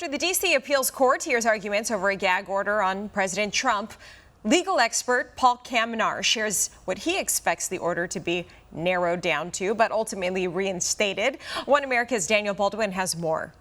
After the D.C. appeals court hears arguments over a gag order on President Trump, legal expert Paul Kamenar shares what he expects the order to be narrowed down to, but ultimately reinstated. One America's Daniel Baldwin has more.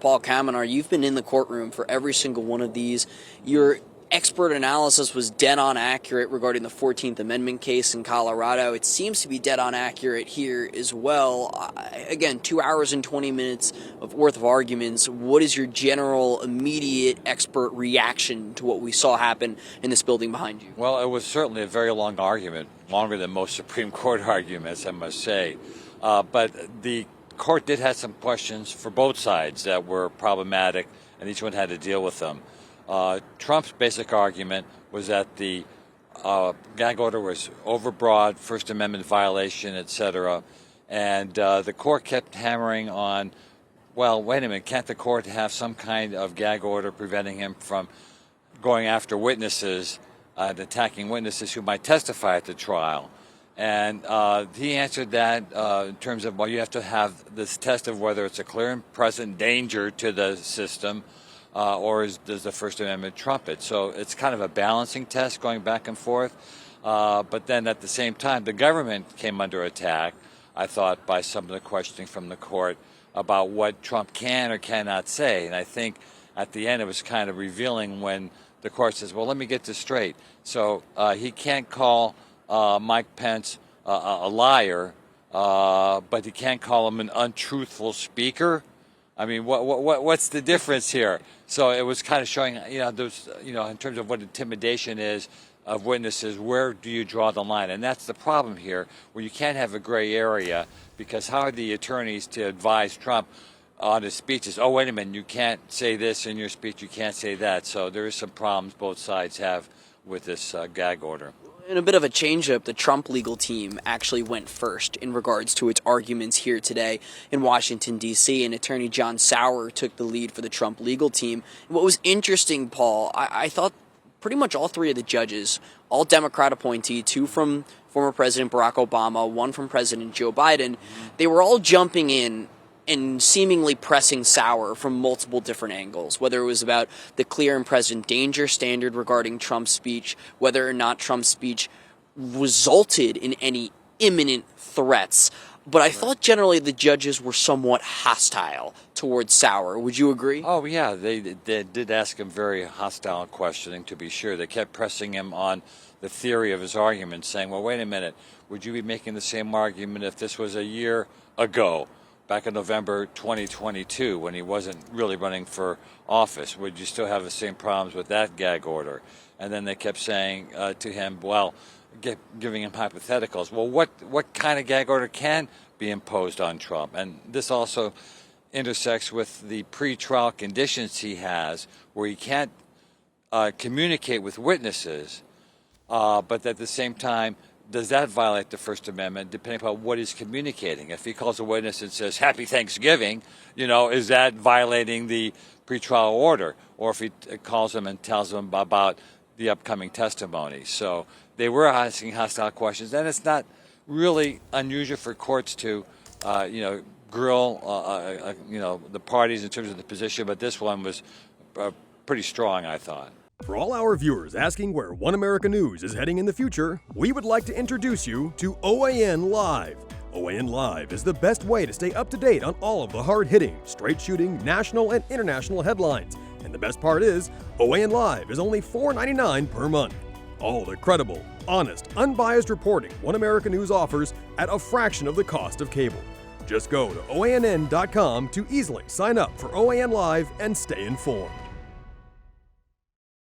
Paul Kamenar, you've been in the courtroom for every single one of these. Your expert analysis was dead on accurate regarding the 14th Amendment case in Colorado. It seems to be dead on accurate here as well. Again, 2 hours and 20 minutes worth of arguments. What is your general, immediate expert reaction to what we saw happen in this building behind you? Well, it was certainly a very long argument, longer than most Supreme Court arguments, I must say. But the court did have some questions for both sides that were problematic, and each one had to deal with them. Trump's basic argument was that the gag order was overbroad, First Amendment violation, etc. And the court kept hammering on, well, wait a minute, can't the court have some kind of gag order preventing him from going after witnesses and attacking witnesses who might testify at the trial? And he answered that in terms of, well, you have to have this test of whether it's a clear and present danger to the system, or does the First Amendment trump it? So it's kind of a balancing test going back and forth. But then at the same time, the government came under attack, I thought, by some of the questioning from the court about what Trump can or cannot say. And I think at the end it was kind of revealing when the court says, well, let me get this straight. So he can't call Mike Pence a liar, but he can't call him an untruthful speaker. I mean, what's the difference here? So it was kind of showing, there's, in terms of what intimidation is of witnesses, where do you draw the line? And that's the problem here, where you can't have a gray area, because how are the attorneys to advise Trump on his speeches? Oh, wait a minute, you can't say this in your speech, you can't say that. So there is some problems both sides have with this gag order. In a bit of a change-up, the Trump legal team actually went first in regards to its arguments here today in Washington, D.C., and Attorney John Sauer took the lead for the Trump legal team. What was interesting, Paul, I thought pretty much all three of the judges, all Democrat appointee, two from former President Barack Obama, one from President Joe Biden, they were all jumping in and seemingly pressing Sauer from multiple different angles, whether it was about the clear and present danger standard regarding Trump's speech, whether or not Trump's speech resulted in any imminent threats. But I thought generally the judges were somewhat hostile towards Sauer. Would you agree? Oh, yeah. They did ask him very hostile questioning, to be sure. They kept pressing him on the theory of his argument, saying, well, wait a minute, would you be making the same argument if this was a year ago? Back in November 2022, when he wasn't really running for office, would you still have the same problems with that gag order? And then they kept saying to him, well, giving him hypotheticals. Well, what kind of gag order can be imposed on Trump? And this also intersects with the pretrial conditions he has, where he can't communicate with witnesses, but at the same time, does that violate the First Amendment, depending upon what he's communicating? If he calls a witness and says, Happy Thanksgiving, is that violating the pretrial order? Or if he calls them and tells them about the upcoming testimony. So they were asking hostile questions, and it's not really unusual for courts to, grill, the parties in terms of the position, but this one was pretty strong, I thought. For all our viewers asking where One America News is heading in the future, we would like to introduce you to OAN Live. OAN Live is the best way to stay up to date on all of the hard-hitting, straight-shooting, national and international headlines. And the best part is, OAN Live is only $4.99 per month. All the credible, honest, unbiased reporting One America News offers at a fraction of the cost of cable. Just go to OANN.com to easily sign up for OAN Live and stay informed.